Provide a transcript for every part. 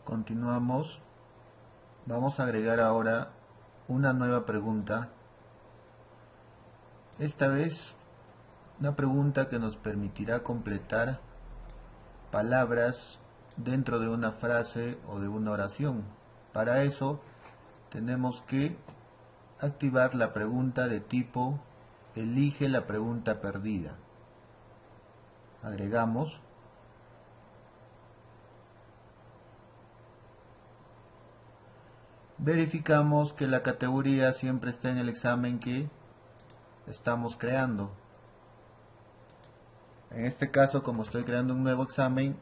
Continuamos. Vamos a agregar ahora una nueva pregunta. Esta vez una pregunta que nos permitirá completar palabras dentro de una frase o de una oración. Para eso tenemos que activar la pregunta de tipo elige la pregunta perdida. Agregamos. Verificamos que la categoría siempre está en el examen que estamos creando. En este caso, como estoy creando un nuevo examen,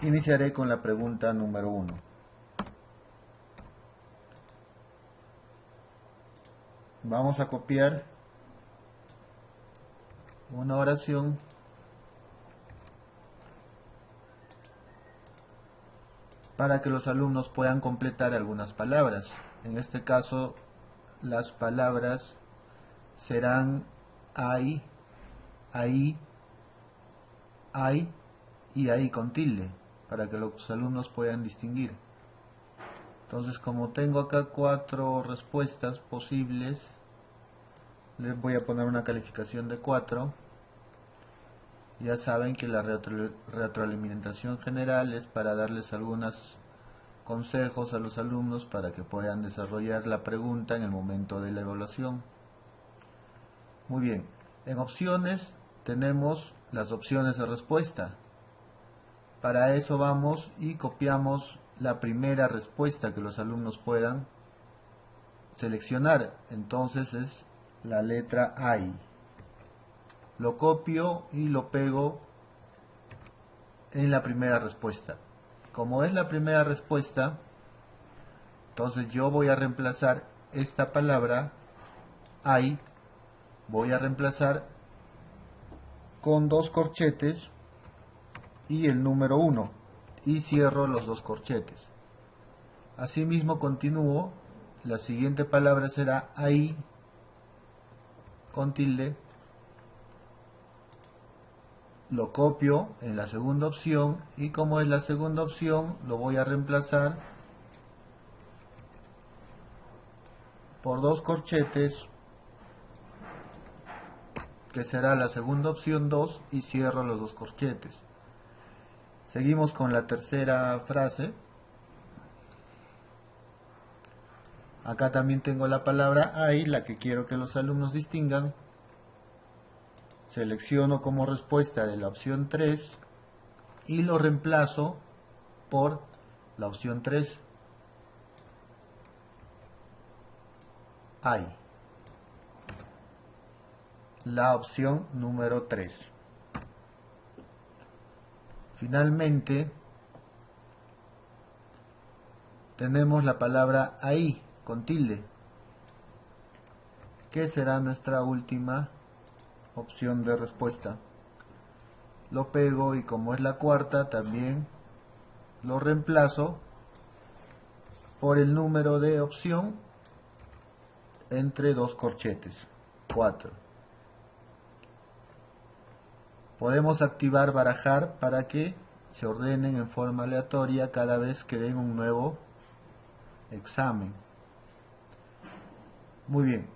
iniciaré con la pregunta número 1. Vamos a copiar una oración para que los alumnos puedan completar algunas palabras. En este caso, las palabras serán ahí, ahí, y ahí con tilde, para que los alumnos puedan distinguir. Entonces, como tengo acá 4 respuestas posibles, les voy a poner una calificación de 4. Ya saben que la retroalimentación general es para darles algunos consejos a los alumnos para que puedan desarrollar la pregunta en el momento de la evaluación. Muy bien, en opciones tenemos las opciones de respuesta. Para eso vamos y copiamos la primera respuesta que los alumnos puedan seleccionar. Entonces es la letra I. Lo copio y lo pego en la primera respuesta. Como es la primera respuesta, entonces yo voy a reemplazar esta palabra I, voy a reemplazar con 2 corchetes y el número 1 y cierro los 2 corchetes. Asimismo continúo, la siguiente palabra será ahí con tilde. Lo copio en la segunda opción y como es la segunda opción lo voy a reemplazar por 2 corchetes, que será la segunda opción 2 y cierro los 2 corchetes. Seguimos con la tercera frase. Acá también tengo la palabra ahí, la que quiero que los alumnos distingan. Selecciono como respuesta de la opción 3 y lo reemplazo por la opción 3. Hay. La opción número 3. Finalmente, tenemos la palabra ahí con tilde, que será nuestra última opción de respuesta. Lo pego y como es la cuarta, también lo reemplazo por el número de opción entre 2 corchetes, 4. Podemos activar barajar para que se ordenen en forma aleatoria cada vez que den un nuevo examen. Muy bien.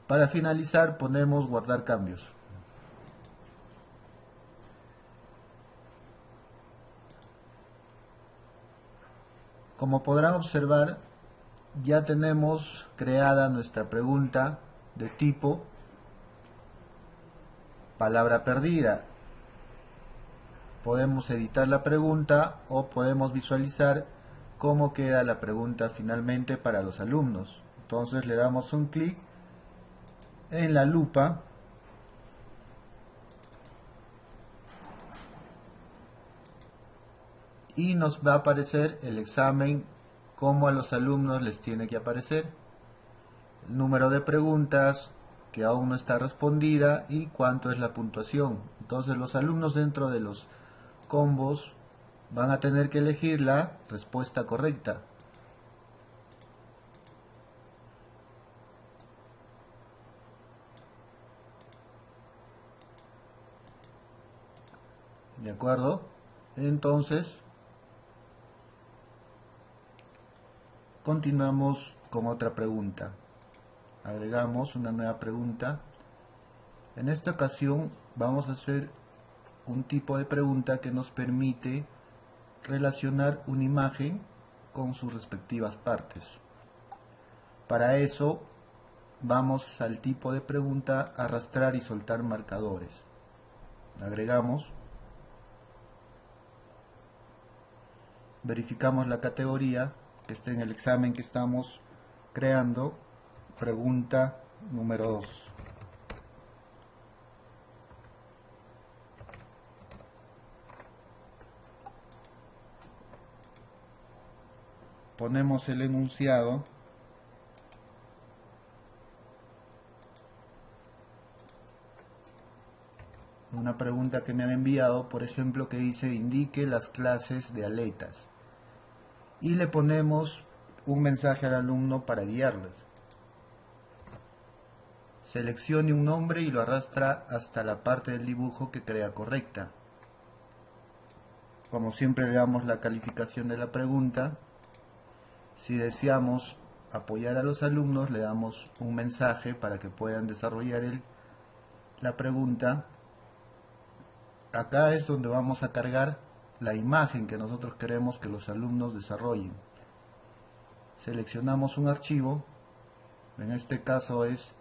Para finalizar ponemos guardar cambios. Como podrán observar, ya tenemos creada nuestra pregunta de tipo palabra perdida. Podemos editar la pregunta o podemos visualizar cómo queda la pregunta finalmente para los alumnos. Entonces le damos un clic en la lupa y nos va a aparecer el examen como a los alumnos les tiene que aparecer, el número de preguntas que aún no está respondida y cuánto es la puntuación. Entonces los alumnos dentro de los combos van a tener que elegir la respuesta correcta. ¿De acuerdo? Entonces, continuamos con otra pregunta. Agregamos una nueva pregunta. En esta ocasión vamos a hacer un tipo de pregunta que nos permite relacionar una imagen con sus respectivas partes. Para eso vamos al tipo de pregunta arrastrar y soltar marcadores. Agregamos, verificamos la categoría que esté en el examen que estamos creando, pregunta número 2. Ponemos el enunciado. Una pregunta que me han enviado, por ejemplo, que dice indique las clases de aletas. Y le ponemos un mensaje al alumno para guiarles. Seleccione un nombre y lo arrastra hasta la parte del dibujo que crea correcta. Como siempre le damos la calificación de la pregunta. Si deseamos apoyar a los alumnos, le damos un mensaje para que puedan desarrollar la pregunta. Acá es donde vamos a cargar la imagen que nosotros queremos que los alumnos desarrollen. Seleccionamos un archivo, en este caso es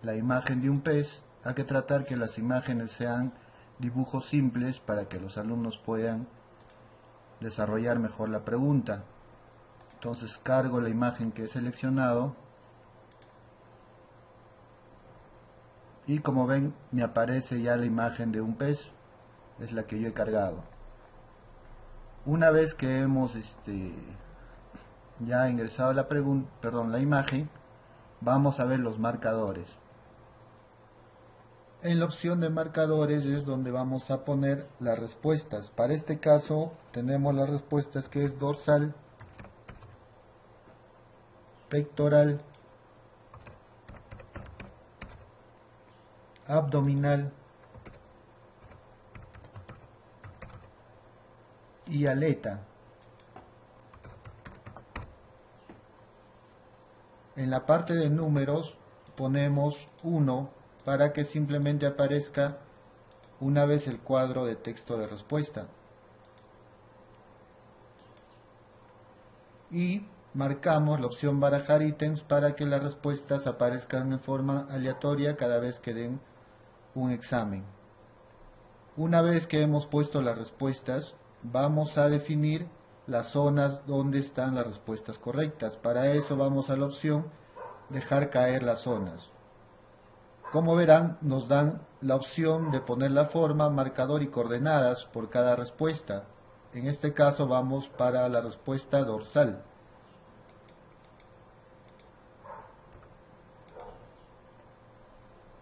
la imagen de un pez. Hay que tratar que las imágenes sean dibujos simples para que los alumnos puedan desarrollar mejor la pregunta. Entonces cargo la imagen que he seleccionado y como ven me aparece ya la imagen de un pez, es la que yo he cargado. Una vez que hemos ya ingresado la imagen, vamos a ver los marcadores. En la opción de marcadores es donde vamos a poner las respuestas. Para este caso tenemos las respuestas que es dorsal, pectoral, abdominal y aleta. En la parte de números ponemos 1 para que simplemente aparezca una vez el cuadro de texto de respuesta. Y marcamos la opción barajar ítems para que las respuestas aparezcan en forma aleatoria cada vez que den un examen. Una vez que hemos puesto las respuestas, vamos a definir las zonas donde están las respuestas correctas. Para eso vamos a la opción dejar caer las zonas. Como verán, nos dan la opción de poner la forma, marcador y coordenadas por cada respuesta. En este caso vamos para la respuesta dorsal.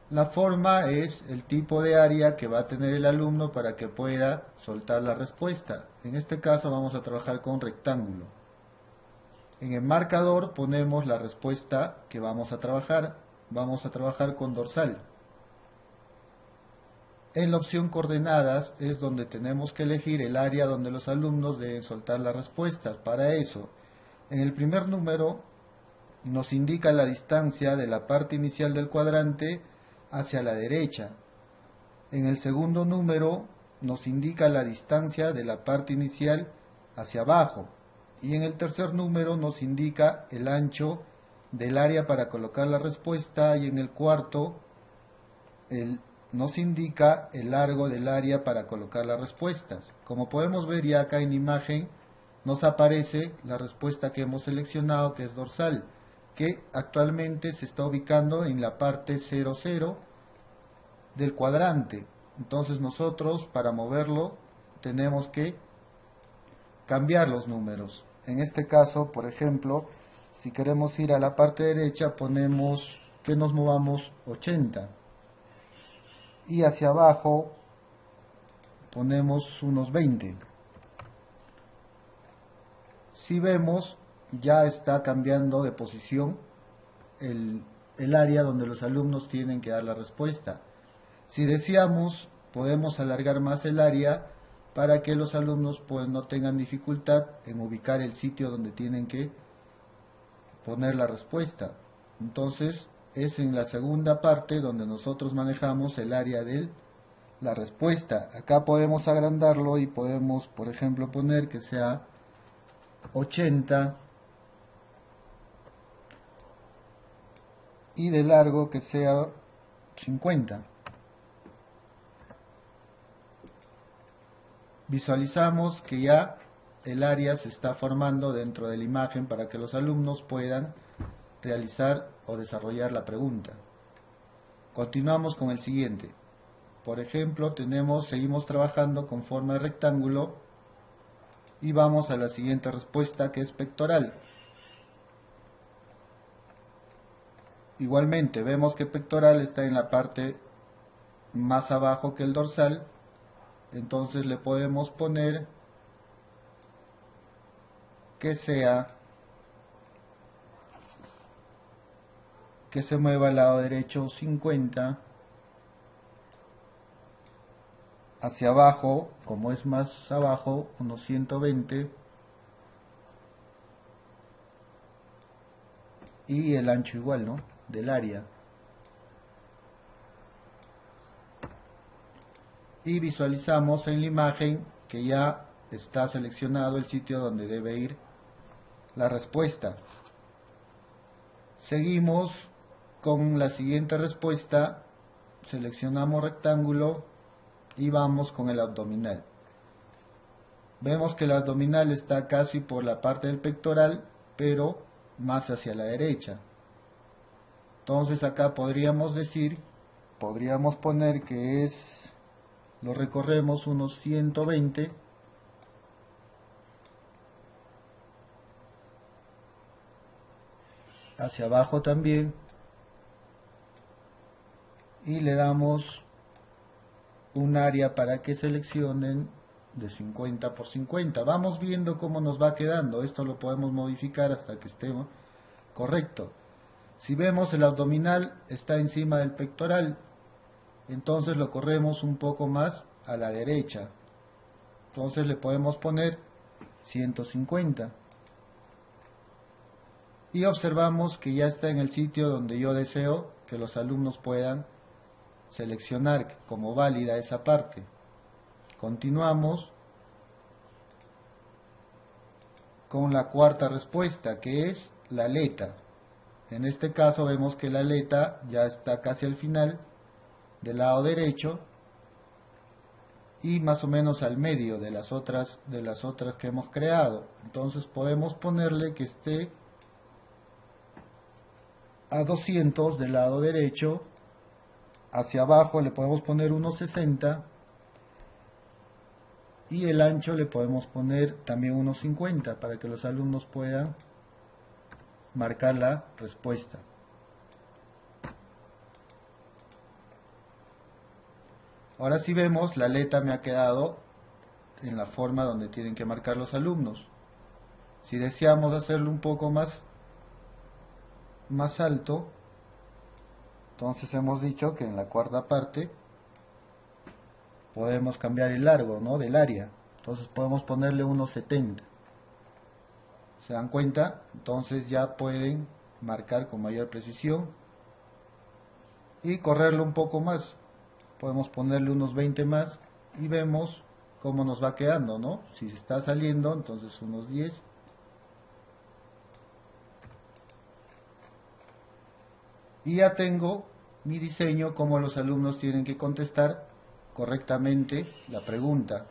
La forma es el tipo de área que va a tener el alumno para que pueda soltar la respuesta. En este caso vamos a trabajar con rectángulo. En el marcador ponemos la respuesta que vamos a trabajar. Vamos a trabajar con dorsal. En la opción coordenadas es donde tenemos que elegir el área donde los alumnos deben soltar las respuestas. Para eso, en el primer número nos indica la distancia de la parte inicial del cuadrante hacia la derecha. En el segundo número nos indica la distancia de la parte inicial hacia abajo. Y en el tercer número nos indica el ancho del área para colocar la respuesta. Y en el cuarto nos indica el largo del área para colocar las respuestas. Como podemos ver ya acá en imagen, nos aparece la respuesta que hemos seleccionado, que es dorsal, que actualmente se está ubicando en la parte 00 del cuadrante. Entonces nosotros, para moverlo, tenemos que cambiar los números. En este caso, por ejemplo, si queremos ir a la parte derecha, ponemos que nos movamos 80. Y hacia abajo ponemos unos 20. Si vemos, ya está cambiando de posición el área donde los alumnos tienen que dar la respuesta. Si deseamos, podemos alargar más el área para que los alumnos pues no tengan dificultad en ubicar el sitio donde tienen que poner la respuesta. Entonces es en la segunda parte donde nosotros manejamos el área de la respuesta. Acá podemos agrandarlo y podemos, por ejemplo, poner que sea 80 y de largo que sea 50. Visualizamos que ya el área se está formando dentro de la imagen para que los alumnos puedan realizar o desarrollar la pregunta. Continuamos con el siguiente. Por ejemplo, seguimos trabajando con forma de rectángulo y vamos a la siguiente respuesta, que es pectoral. Igualmente vemos que pectoral está en la parte más abajo que el dorsal, entonces le podemos poner que se mueva al lado derecho 50, hacia abajo, como es más abajo, unos 120, y el ancho igual, ¿no?, del área. Y visualizamos en la imagen que ya está seleccionado el sitio donde debe ir la respuesta. Seguimos con la siguiente respuesta, seleccionamos rectángulo y vamos con el abdominal. Vemos que el abdominal está casi por la parte del pectoral, pero más hacia la derecha. Entonces acá podríamos poner que lo recorremos unos 120 hacia abajo también, y le damos un área para que seleccionen de 50 por 50. Vamos viendo cómo nos va quedando. Esto lo podemos modificar hasta que esté correcto. Si vemos, el abdominal está encima del pectoral, entonces lo corremos un poco más a la derecha. Entonces le podemos poner 150. Y observamos que ya está en el sitio donde yo deseo que los alumnos puedan seleccionar como válida esa parte. Continuamos con la cuarta respuesta, que es la aleta. En este caso vemos que la aleta ya está casi al final del lado derecho y más o menos al medio de las otras que hemos creado. Entonces podemos ponerle que esté a 200 del lado derecho. Hacia abajo le podemos poner unos 60 y el ancho le podemos poner también unos 50 para que los alumnos puedan marcar la respuesta. Ahora si vemos, la aleta me ha quedado en la forma donde tienen que marcar los alumnos. Si deseamos hacerlo un poco más alto, entonces hemos dicho que en la cuarta parte podemos cambiar el largo, ¿no?, del área. Entonces podemos ponerle unos 70. ¿Se dan cuenta? Entonces ya pueden marcar con mayor precisión y correrlo un poco más. Podemos ponerle unos 20 más y vemos cómo nos va quedando, ¿no? Si está saliendo, entonces unos 10. Y ya tengo mi diseño, como los alumnos tienen que contestar correctamente la pregunta.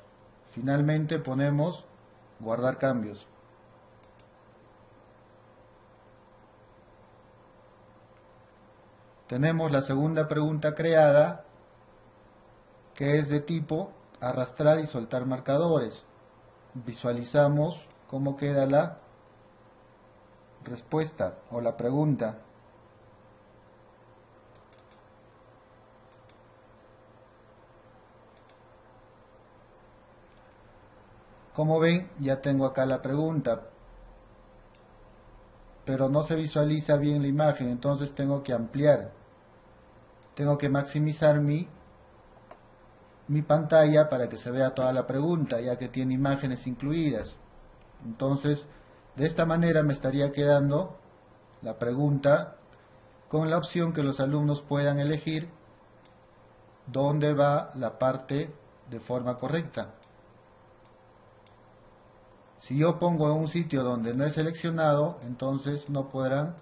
Finalmente ponemos guardar cambios. Tenemos la segunda pregunta creada, que es de tipo arrastrar y soltar marcadores. Visualizamos cómo queda la respuesta o la pregunta. Como ven, ya tengo acá la pregunta, pero no se visualiza bien la imagen, entonces tengo que ampliar. Tengo que maximizar mi mi pantalla para que se vea toda la pregunta, ya que tiene imágenes incluidas. Entonces, de esta manera me estaría quedando la pregunta con la opción que los alumnos puedan elegir dónde va la parte de forma correcta. Si yo pongo en un sitio donde no he seleccionado, entonces no podrán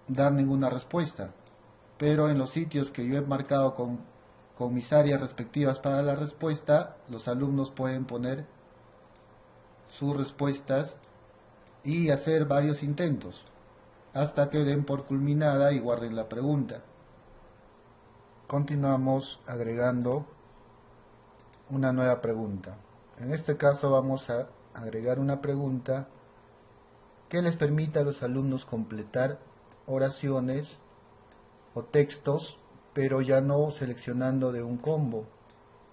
dar ninguna respuesta. Pero en los sitios que yo he marcado con mis áreas respectivas para la respuesta, los alumnos pueden poner sus respuestas y hacer varios intentos hasta que den por culminada y guarden la pregunta. Continuamos agregando una nueva pregunta. En este caso vamos a agregar una pregunta que les permita a los alumnos completar oraciones o textos, pero ya no seleccionando de un combo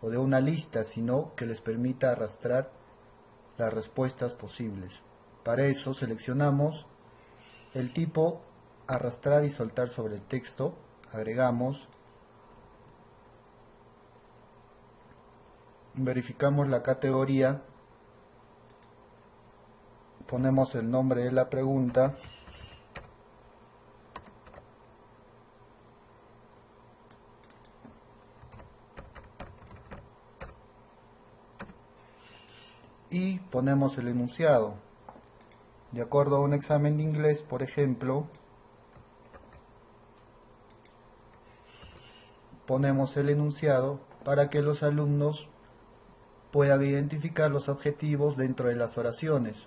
o de una lista, sino que les permita arrastrar las respuestas posibles. Para eso seleccionamos el tipo arrastrar y soltar sobre el texto, agregamos, verificamos la categoría, ponemos el nombre de la pregunta, y ponemos el enunciado. De acuerdo a un examen de inglés, por ejemplo, ponemos el enunciado para que los alumnos puedan identificar los objetivos dentro de las oraciones.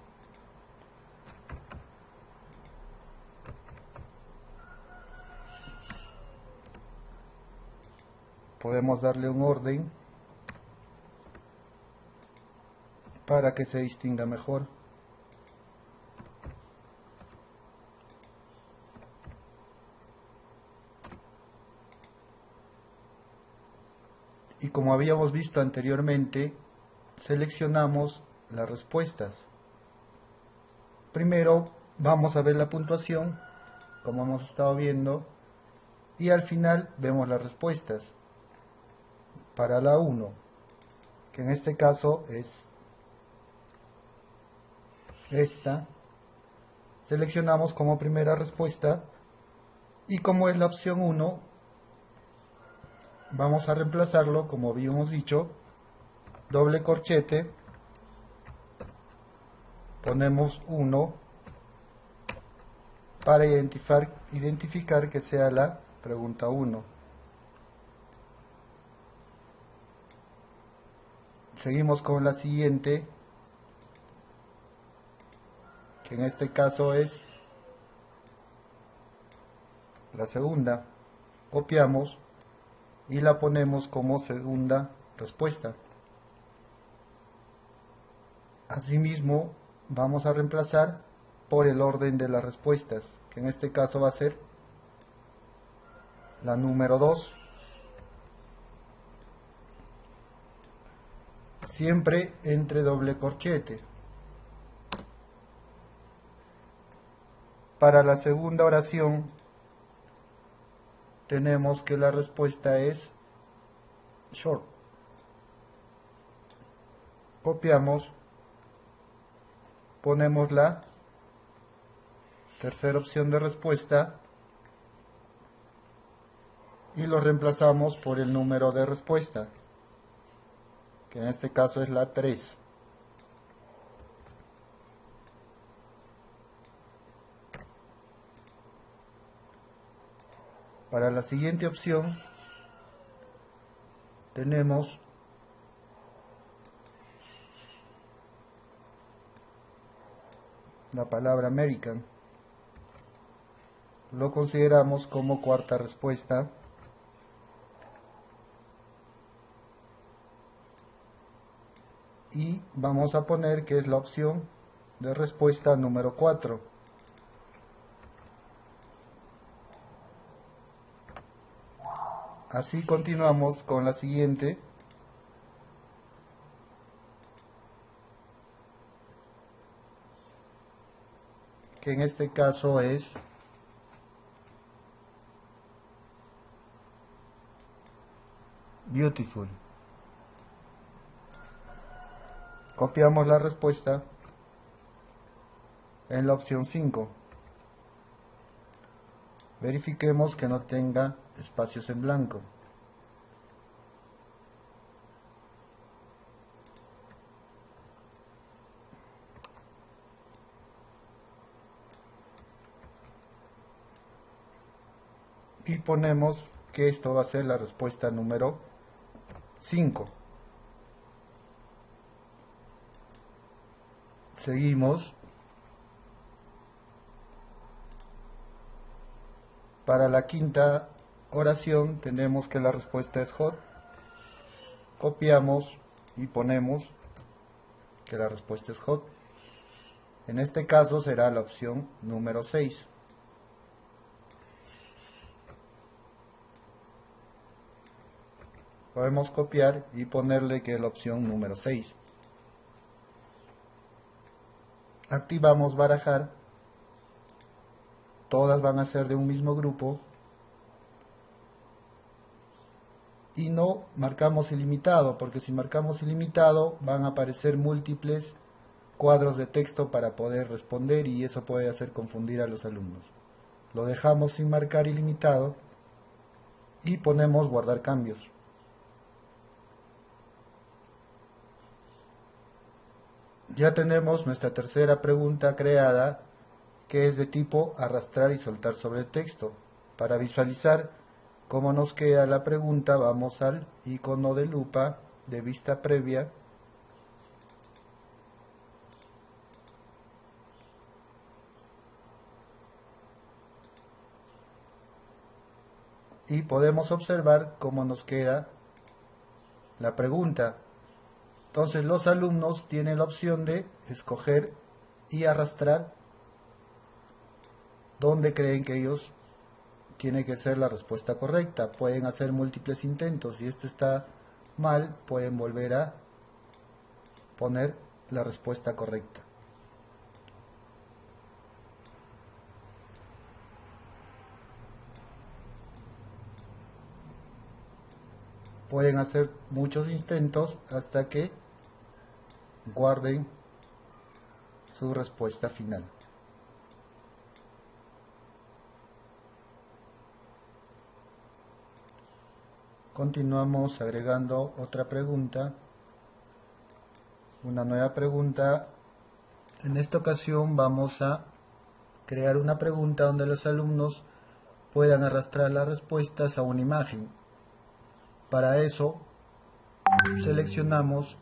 Podemos darle un orden para que se distinga mejor. Y como habíamos visto anteriormente, seleccionamos las respuestas. Primero vamos a ver la puntuación, como hemos estado viendo, y al final vemos las respuestas. Para la 1, que en este caso es esta, seleccionamos como primera respuesta y como es la opción 1, vamos a reemplazarlo, como habíamos dicho, doble corchete, ponemos 1 para identificar que sea la pregunta 1. Seguimos con la siguiente, que en este caso es la segunda. Copiamos y la ponemos como segunda respuesta. Asimismo, vamos a reemplazar por el orden de las respuestas, que en este caso va a ser la número 2. Siempre entre doble corchete. Para la segunda oración tenemos que la respuesta es short. Copiamos, ponemos la tercera opción de respuesta y lo reemplazamos por el número de respuesta, que en este caso es la 3. Para la siguiente opción tenemos la palabra American. Lo consideramos como cuarta respuesta. Y vamos a poner que es la opción de respuesta número 4. Así continuamos con la siguiente, que en este caso es Beautiful. Copiamos la respuesta en la opción 5. Verifiquemos que no tenga espacios en blanco. Y ponemos que esto va a ser la respuesta número 5. Seguimos. Para la quinta oración tenemos que la respuesta es hot. Copiamos y ponemos que la respuesta es hot. En este caso será la opción número 6. Podemos copiar y ponerle que es la opción número 6. Activamos barajar. Todas van a ser de un mismo grupo. Y no marcamos ilimitado, porque si marcamos ilimitado van a aparecer múltiples cuadros de texto para poder responder y eso puede hacer confundir a los alumnos. Lo dejamos sin marcar ilimitado y ponemos guardar cambios. Ya tenemos nuestra tercera pregunta creada, que es de tipo arrastrar y soltar sobre el texto. Para visualizar cómo nos queda la pregunta, vamos al icono de lupa de vista previa y podemos observar cómo nos queda la pregunta. Entonces los alumnos tienen la opción de escoger y arrastrar donde creen que ellos tiene que ser la respuesta correcta. Pueden hacer múltiples intentos. Si esto está mal, pueden volver a poner la respuesta correcta. Pueden hacer muchos intentos hasta que guarden su respuesta final. Continuamos agregando otra pregunta, una nueva pregunta. En esta ocasión vamos a crear una pregunta donde los alumnos puedan arrastrar las respuestas a una imagen. Para eso seleccionamos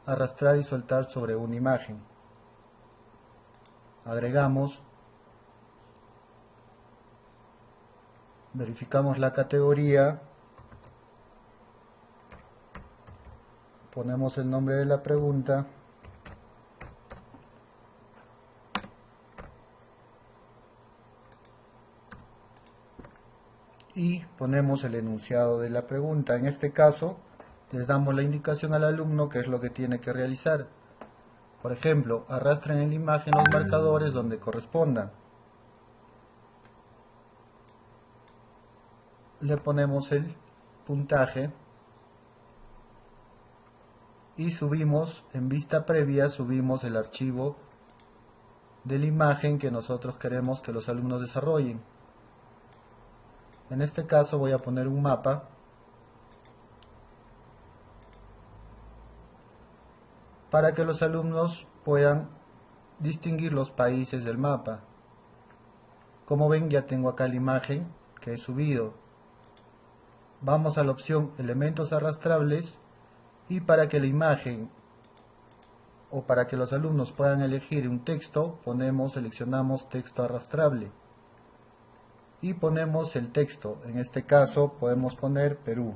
arrastrar y soltar sobre una imagen. Agregamos, verificamos la categoría, ponemos el nombre de la pregunta y ponemos el enunciado de la pregunta. En este caso les damos la indicación al alumno qué es lo que tiene que realizar. Por ejemplo, arrastren en la imagen los marcadores donde correspondan. Le ponemos el puntaje y subimos en vista previa, subimos el archivo de la imagen que nosotros queremos que los alumnos desarrollen. En este caso voy a poner un mapa para que los alumnos puedan distinguir los países del mapa. Como ven, ya tengo acá la imagen que he subido. Vamos a la opción elementos arrastrables y para que la imagen o para que los alumnos puedan elegir un texto, seleccionamos texto arrastrable y ponemos el texto. En este caso podemos poner Perú.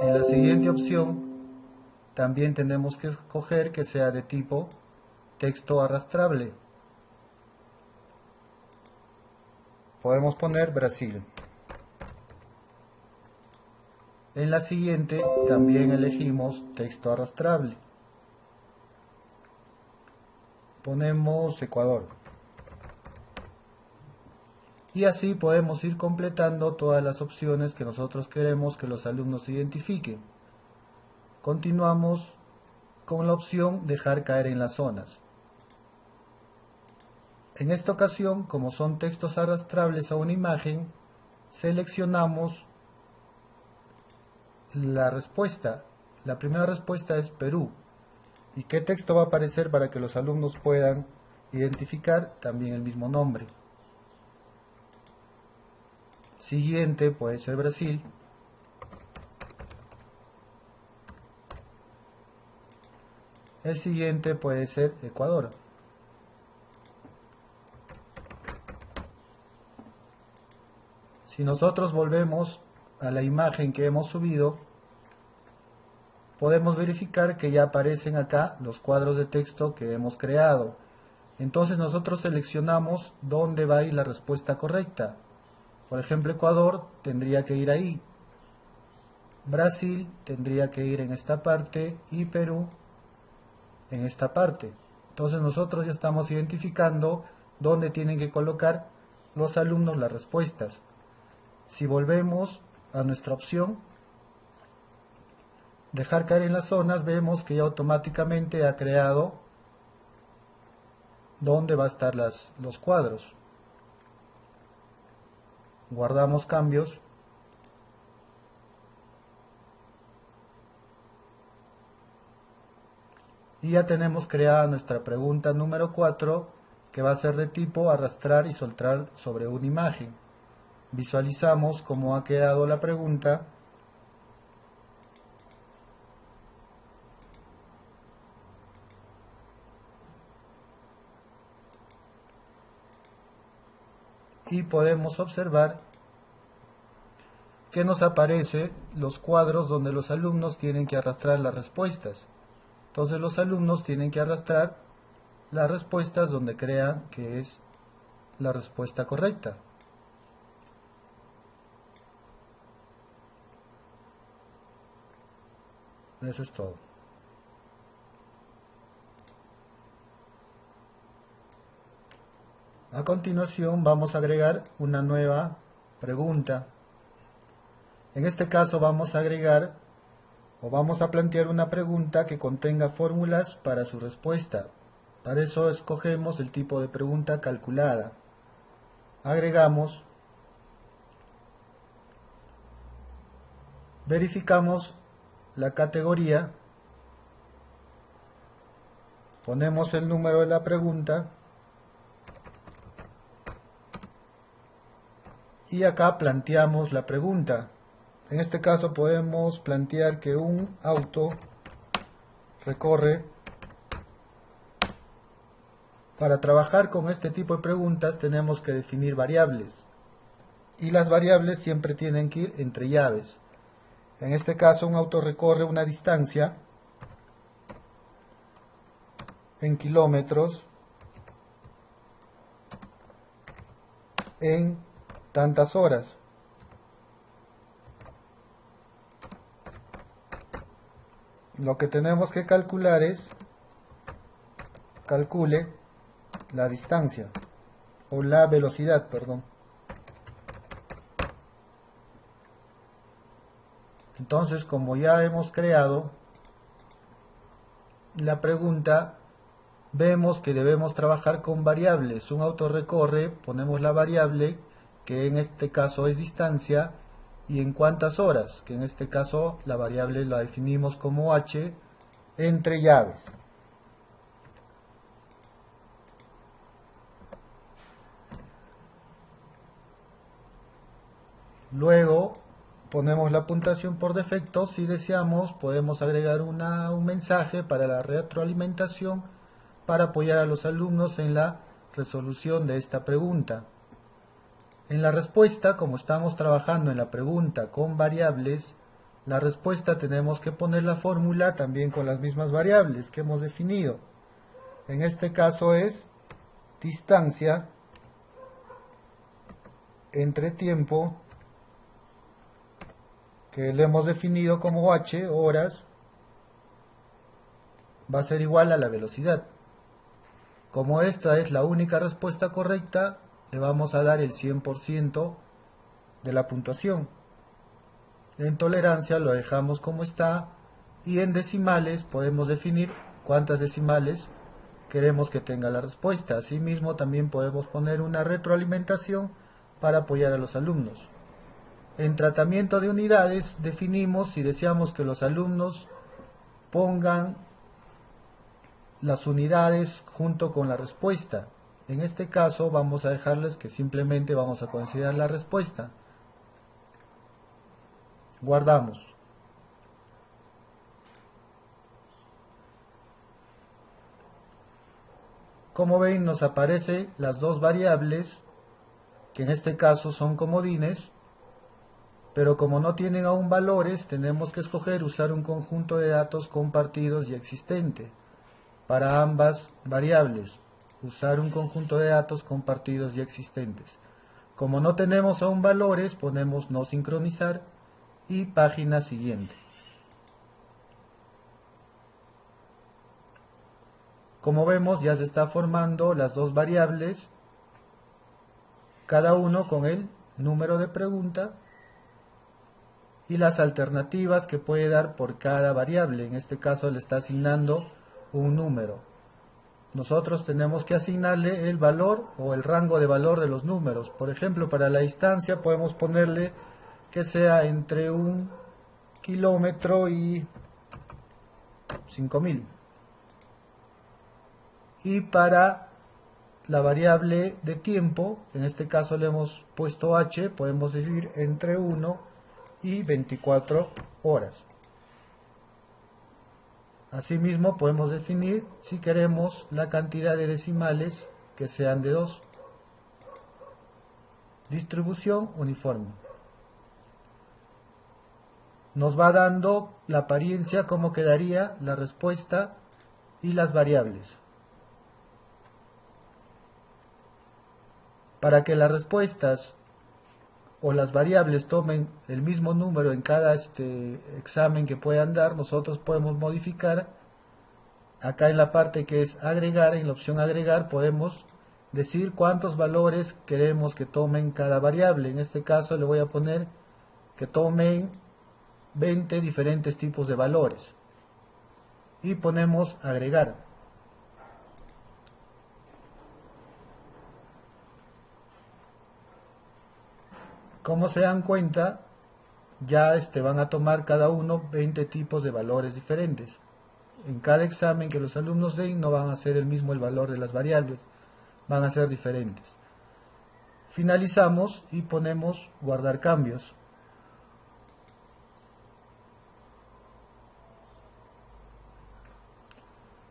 En la siguiente opción también tenemos que escoger que sea de tipo texto arrastrable. Podemos poner Brasil. En la siguiente también elegimos texto arrastrable. Ponemos Ecuador. Y así podemos ir completando todas las opciones que nosotros queremos que los alumnos identifiquen. Continuamos con la opción dejar caer en las zonas. En esta ocasión, como son textos arrastrables a una imagen, seleccionamos la respuesta. La primera respuesta es Perú. ¿Y qué texto va a aparecer para que los alumnos puedan identificar? También el mismo nombre. Siguiente puede ser Brasil. El siguiente puede ser Ecuador. Si nosotros volvemos a la imagen que hemos subido, podemos verificar que ya aparecen acá los cuadros de texto que hemos creado. Entonces nosotros seleccionamos dónde va a ir la respuesta correcta. Por ejemplo, Ecuador tendría que ir ahí. Brasil tendría que ir en esta parte y Perú en esta parte. Entonces nosotros ya estamos identificando dónde tienen que colocar los alumnos las respuestas. Si volvemos a nuestra opción, dejar caer en las zonas, vemos que ya automáticamente ha creado dónde va a estar los cuadros. Guardamos cambios. Y ya tenemos creada nuestra pregunta número 4, que va a ser de tipo arrastrar y soltar sobre una imagen. Visualizamos cómo ha quedado la pregunta. Y podemos observar que nos aparecen los cuadros donde los alumnos tienen que arrastrar las respuestas. Entonces los alumnos tienen que arrastrar las respuestas donde crean que es la respuesta correcta. Eso es todo. A continuación vamos a agregar una nueva pregunta. En este caso vamos a agregar o vamos a plantear una pregunta que contenga fórmulas para su respuesta. Para eso escogemos el tipo de pregunta calculada. Agregamos, verificamos la categoría, ponemos el número de la pregunta y acá planteamos la pregunta. En este caso podemos plantear que un auto recorre. Para trabajar con este tipo de preguntas tenemos que definir variables. Y las variables siempre tienen que ir entre llaves. En este caso un auto recorre una distancia en kilómetros en tantas horas. Lo que tenemos que calcular es, calcule la distancia, o la velocidad, perdón. Entonces, como ya hemos creado la pregunta, vemos que debemos trabajar con variables. Un auto recorre, ponemos la variable, que en este caso es distancia, y en cuántas horas, que en este caso la variable la definimos como h, entre llaves. Luego ponemos la puntuación por defecto. Si deseamos podemos agregar un mensaje para la retroalimentación para apoyar a los alumnos en la resolución de esta pregunta. En la respuesta, como estamos trabajando en la pregunta con variables, la respuesta tenemos que poner la fórmula también con las mismas variables que hemos definido. En este caso es distancia entre tiempo, que le hemos definido como h, horas, va a ser igual a la velocidad. Como esta es la única respuesta correcta, le vamos a dar el 100% de la puntuación. En tolerancia lo dejamos como está y en decimales podemos definir cuántas decimales queremos que tenga la respuesta. Asimismo también podemos poner una retroalimentación para apoyar a los alumnos. En tratamiento de unidades definimos si deseamos que los alumnos pongan las unidades junto con la respuesta. En este caso vamos a dejarles que simplemente vamos a considerar la respuesta. Guardamos. Como ven, nos aparecen las dos variables, que en este caso son comodines, pero como no tienen aún valores, tenemos que escoger usar un conjunto de datos compartidos y existente. Para ambas variables, usar un conjunto de datos compartidos y existentes. Como no tenemos aún valores, ponemos no sincronizar y página siguiente. Como vemos, ya se está formando las dos variables, cada uno con el número de pregunta y las alternativas que puede dar por cada variable. En este caso le está asignando un número. Nosotros tenemos que asignarle el valor o el rango de valor de los números. Por ejemplo, para la distancia podemos ponerle que sea entre 1 kilómetro y 5000. Y para la variable de tiempo, en este caso le hemos puesto h, podemos decir entre 1 y 24 horas. Asimismo podemos definir si queremos la cantidad de decimales que sean de 2. Distribución uniforme. Nos va dando la apariencia cómo quedaría la respuesta y las variables. Para que las respuestas o las variables tomen el mismo número en cada examen que puedan dar, nosotros podemos modificar acá en la parte que es agregar. En la opción agregar podemos decir cuántos valores queremos que tomen cada variable. En este caso le voy a poner que tomen 20 diferentes tipos de valores y ponemos agregar. Como se dan cuenta, ya van a tomar cada uno 20 tipos de valores diferentes. En cada examen que los alumnos den no van a ser el mismo el valor de las variables, van a ser diferentes. Finalizamos y ponemos guardar cambios.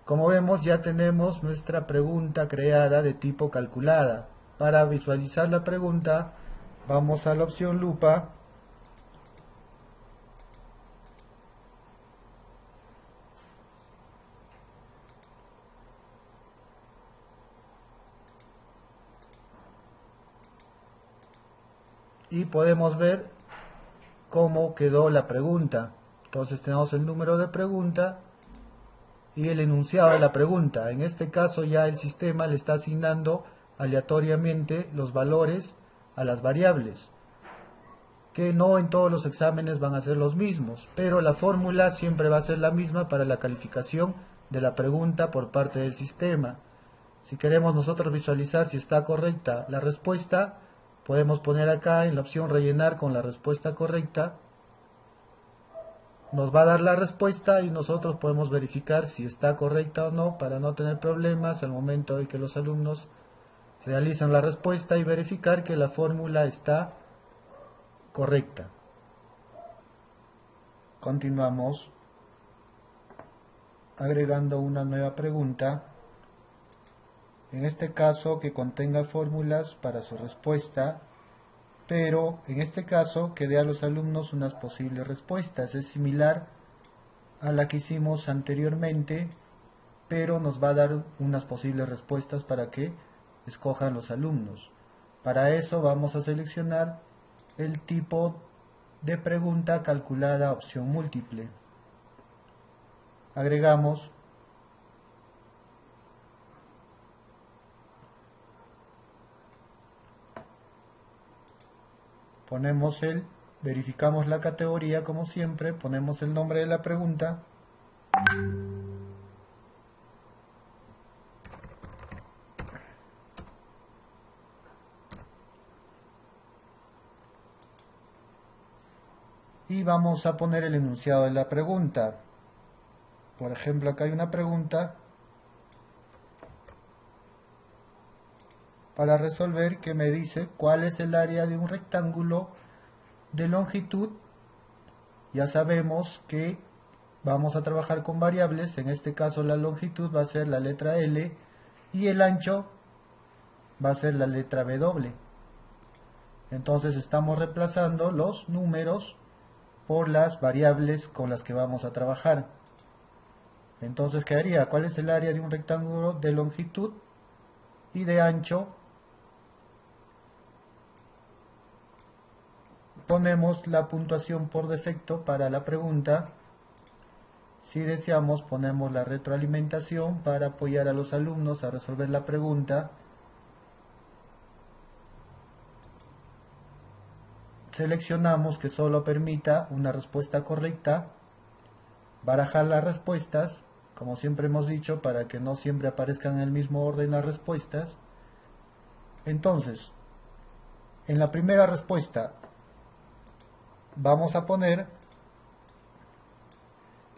Como vemos, ya tenemos nuestra pregunta creada de tipo calculada. Para visualizar la pregunta, vamos a la opción lupa y podemos ver cómo quedó la pregunta. Entonces tenemos el número de pregunta y el enunciado de la pregunta. En este caso ya el sistema le está asignando aleatoriamente los valores a las variables, que no en todos los exámenes van a ser los mismos, pero la fórmula siempre va a ser la misma para la calificación de la pregunta por parte del sistema. Si queremos nosotros visualizar si está correcta la respuesta, podemos poner acá en la opción rellenar con la respuesta correcta. Nos va a dar la respuesta y nosotros podemos verificar si está correcta o no para no tener problemas al momento de que los alumnos realizan la respuesta y verificar que la fórmula está correcta. Continuamos agregando una nueva pregunta, en este caso que contenga fórmulas para su respuesta, pero en este caso que dé a los alumnos unas posibles respuestas. Es similar a la que hicimos anteriormente, pero nos va a dar unas posibles respuestas para que escojan los alumnos. Para eso vamos a seleccionar el tipo de pregunta calculada opción múltiple. Agregamos verificamos la categoría como siempre, ponemos el nombre de la pregunta. Y vamos a poner el enunciado de la pregunta. Por ejemplo, acá hay una pregunta para resolver que me dice cuál es el área de un rectángulo de longitud. Ya sabemos que vamos a trabajar con variables, en este caso la longitud va a ser la letra L y el ancho va a ser la letra W. Entonces estamos reemplazando los números por las variables con las que vamos a trabajar. Entonces quedaría, ¿cuál es el área de un rectángulo de longitud y de ancho? Ponemos la puntuación por defecto para la pregunta. Si deseamos, ponemos la retroalimentación para apoyar a los alumnos a resolver la pregunta. Seleccionamos que solo permita una respuesta correcta. Barajar las respuestas, como siempre hemos dicho, para que no siempre aparezcan en el mismo orden las respuestas. Entonces, en la primera respuesta vamos a poner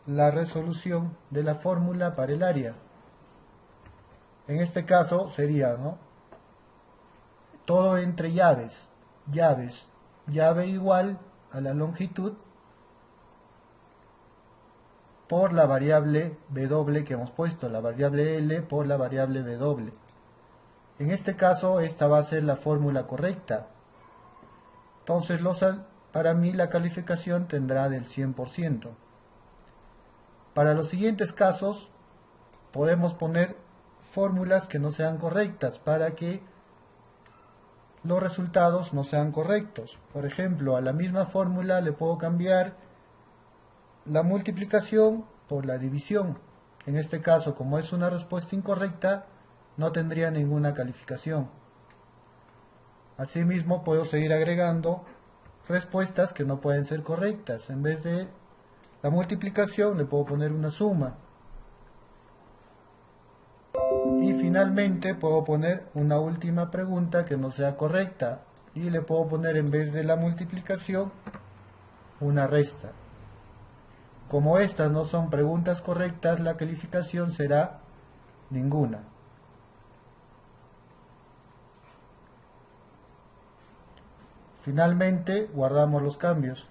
la resolución de la fórmula para el área. En este caso sería, ¿no?, todo entre llaves, llave igual a la longitud por la variable W que hemos puesto, la variable L por la variable W. En este caso esta va a ser la fórmula correcta. Entonces para mí la calificación tendrá del 100%. Para los siguientes casos podemos poner fórmulas que no sean correctas para que los resultados no sean correctos. Por ejemplo, a la misma fórmula le puedo cambiar la multiplicación por la división. En este caso, como es una respuesta incorrecta, no tendría ninguna calificación. Asimismo, puedo seguir agregando respuestas que no pueden ser correctas. En vez de la multiplicación le puedo poner una suma. Y finalmente puedo poner una última pregunta que no sea correcta. Y le puedo poner en vez de la multiplicación una resta. Como estas no son preguntas correctas, la calificación será ninguna. Finalmente guardamos los cambios.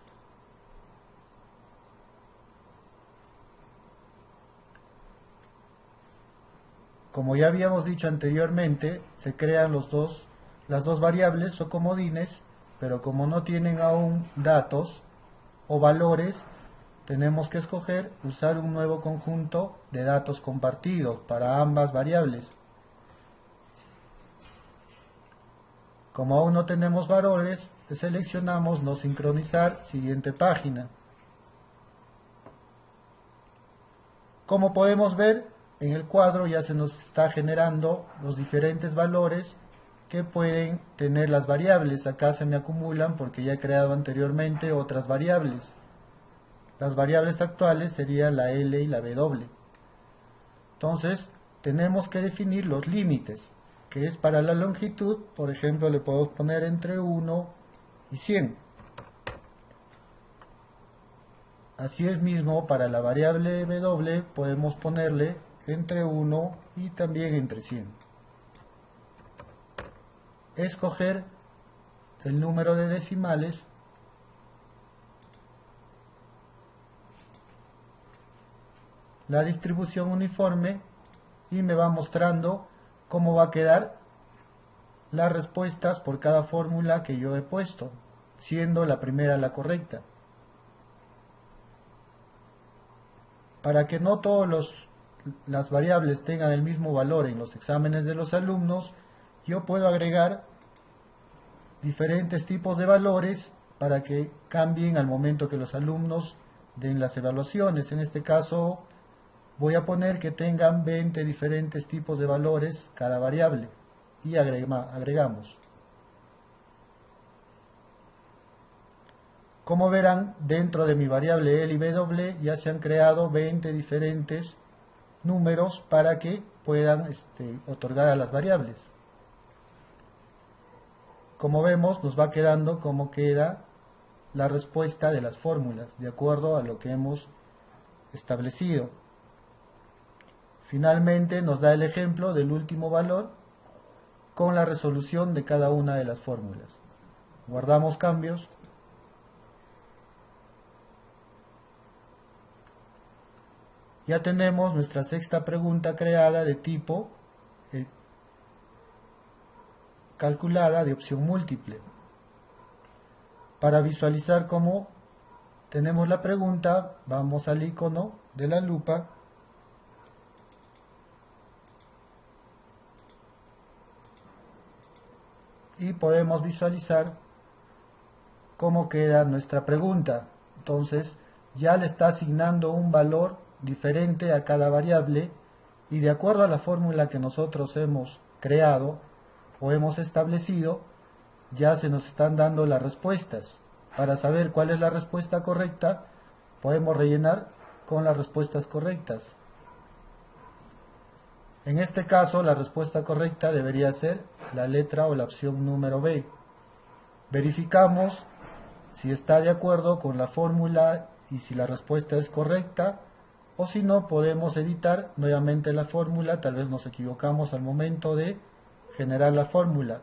Como ya habíamos dicho anteriormente, se crean las dos variables o comodines, pero como no tienen aún datos o valores, tenemos que escoger usar un nuevo conjunto de datos compartidos para ambas variables. Como aún no tenemos valores, seleccionamos no sincronizar, siguiente página. Como podemos ver, en el cuadro ya se nos está generando los diferentes valores que pueden tener las variables. Acá se me acumulan porque ya he creado anteriormente otras variables. Las variables actuales serían la L y la W. Entonces, tenemos que definir los límites, que es para la longitud. Por ejemplo, le podemos poner entre 1 y 100. Así es mismo, para la variable W podemos ponerle entre 1 y también entre 100. Escoger el número de decimales la distribución uniforme y me va mostrando cómo va a quedar las respuestas por cada fórmula que yo he puesto, siendo la primera la correcta. Para que no todas las variables tengan el mismo valor en los exámenes de los alumnos, yo puedo agregar diferentes tipos de valores para que cambien al momento que los alumnos den las evaluaciones. En este caso voy a poner que tengan 20 diferentes tipos de valores cada variable y agregamos. Como verán, dentro de mi variable L y W ya se han creado 20 diferentes números para que puedan otorgar a las variables. Como vemos, nos va quedando como queda la respuesta de las fórmulas, de acuerdo a lo que hemos establecido. Finalmente nos da el ejemplo del último valor con la resolución de cada una de las fórmulas. Guardamos cambios. Ya tenemos nuestra sexta pregunta creada de tipo calculada de opción múltiple. Para visualizar cómo tenemos la pregunta, vamos al icono de la lupa y podemos visualizar cómo queda nuestra pregunta. Entonces ya le está asignando un valor diferente a cada variable y de acuerdo a la fórmula que nosotros hemos creado o hemos establecido, ya se nos están dando las respuestas. Para saber cuál es la respuesta correcta, podemos rellenar con las respuestas correctas. En este caso, la respuesta correcta debería ser la letra o la opción número B. Verificamos si está de acuerdo con la fórmula y si la respuesta es correcta, o si no, podemos editar nuevamente la fórmula. Tal vez nos equivocamos al momento de generar la fórmula.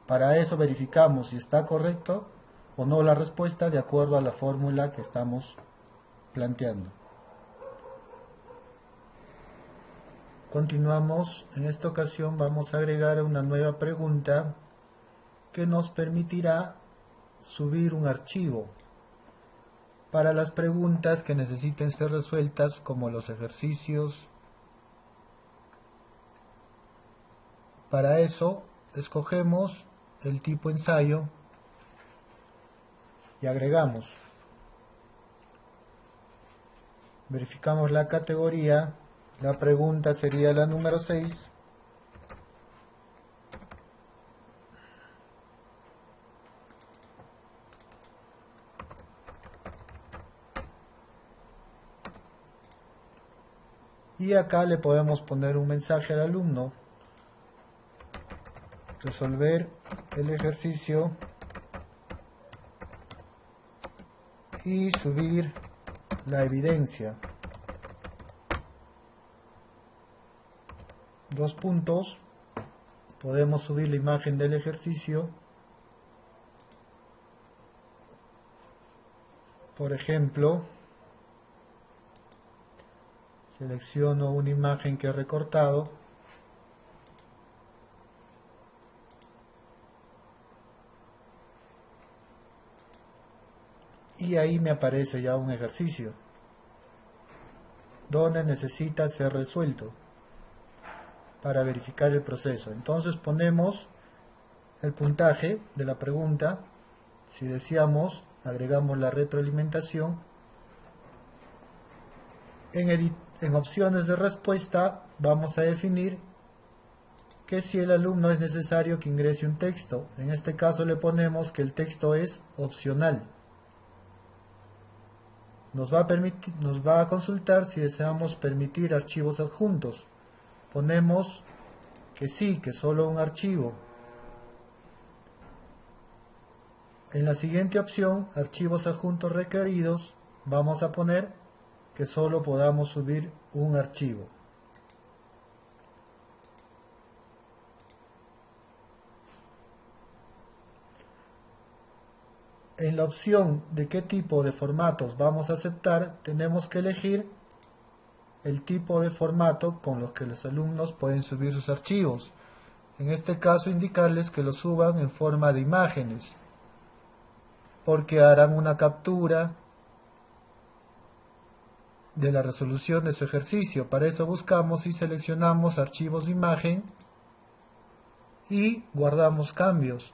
Para eso verificamos si está correcto o no la respuesta de acuerdo a la fórmula que estamos planteando. Continuamos. En esta ocasión vamos a agregar una nueva pregunta que nos permitirá subir un archivo para las preguntas que necesiten ser resueltas, como los ejercicios. Para eso escogemos el tipo ensayo y agregamos. Verificamos la categoría. La pregunta sería la número 6. Y acá le podemos poner un mensaje al alumno. Resolver el ejercicio y subir la evidencia. 2 puntos. Podemos subir la imagen del ejercicio. Por ejemplo, selecciono una imagen que he recortado. Y ahí me aparece ya un ejercicio donde necesita ser resuelto para verificar el proceso. Entonces ponemos el puntaje de la pregunta. Si deseamos, agregamos la retroalimentación. En opciones de respuesta vamos a definir que si el alumno es necesario que ingrese un texto. En este caso le ponemos que el texto es opcional. Nos va a consultar si deseamos permitir archivos adjuntos. Ponemos que sí, que solo un archivo. En la siguiente opción, archivos adjuntos requeridos, vamos a poner que solo podamos subir un archivo. En la opción de qué tipo de formatos vamos a aceptar, tenemos que elegir el tipo de formato con los que los alumnos pueden subir sus archivos. En este caso, indicarles que lo suban en forma de imágenes, porque harán una captura de la resolución de su ejercicio. Para eso buscamos y seleccionamos archivos de imagen y guardamos cambios.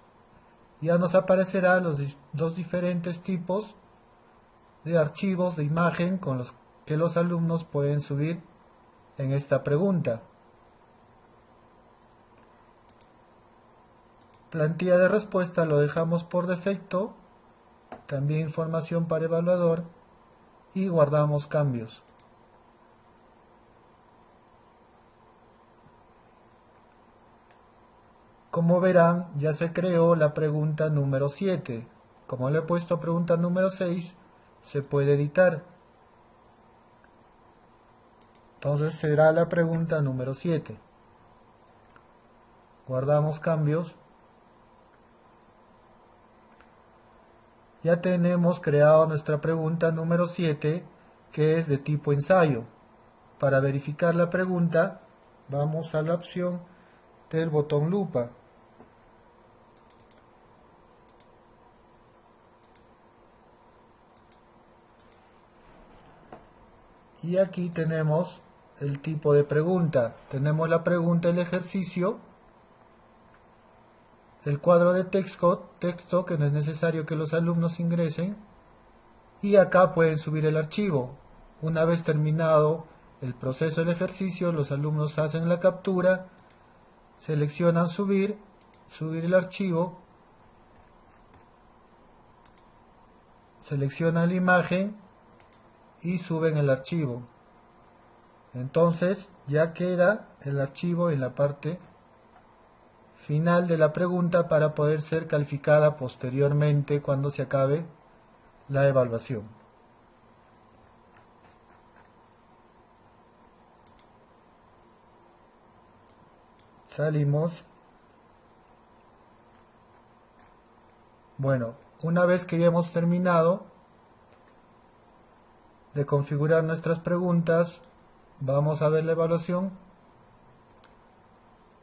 Ya nos aparecerán los dos diferentes tipos de archivos de imagen con los que los alumnos pueden subir en esta pregunta. Plantilla de respuesta lo dejamos por defecto también información para evaluador y guardamos cambios. Como verán, ya se creó la pregunta número 7. Como le he puesto pregunta número 6, se puede editar. Entonces será la pregunta número 7. Guardamos cambios. Ya tenemos creado nuestra pregunta número 7, que es de tipo ensayo. Para verificar la pregunta, vamos a la opción del botón lupa. Y aquí tenemos el tipo de pregunta. Tenemos la pregunta, el ejercicio, el cuadro de texto que no es necesario que los alumnos ingresen, y acá pueden subir el archivo. Una vez terminado el proceso del ejercicio, los alumnos hacen la captura, seleccionan subir el archivo, seleccionan la imagen y suben el archivo. Entonces ya queda el archivo en la parte final de la pregunta para poder ser calificada posteriormente cuando se acabe la evaluación. Salimos. Bueno, una vez que ya hemos terminado de configurar nuestras preguntas, vamos a ver la evaluación.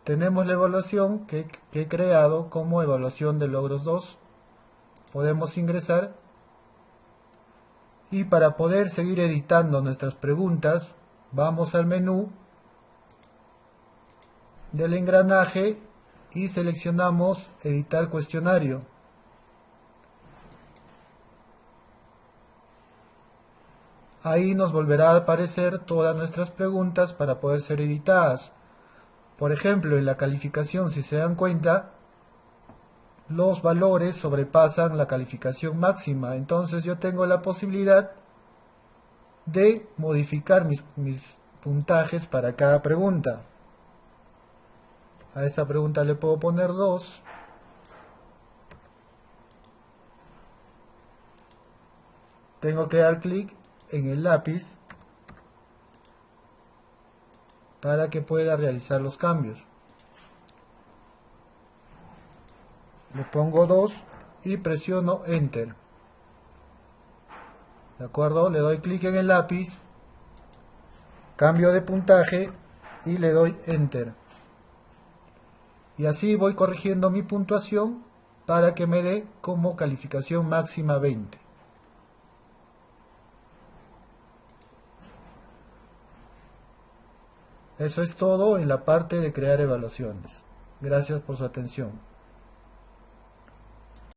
Tenemos la evaluación que he creado como evaluación de logros 2. Podemos ingresar y para poder seguir editando nuestras preguntas, vamos al menú del engranaje y seleccionamos editar cuestionario. Ahí nos volverá a aparecer todas nuestras preguntas para poder ser editadas. Por ejemplo, en la calificación, si se dan cuenta, los valores sobrepasan la calificación máxima. Entonces yo tengo la posibilidad de modificar mis puntajes para cada pregunta. A esta pregunta le puedo poner 2. Tengo que dar clic en el lápiz para que pueda realizar los cambios. Le pongo 2 y presiono Enter. ¿De acuerdo? Le doy clic en el lápiz, cambio de puntaje y le doy Enter. Y así voy corrigiendo mi puntuación para que me dé como calificación máxima 20. Eso es todo en la parte de crear evaluaciones. Gracias por su atención.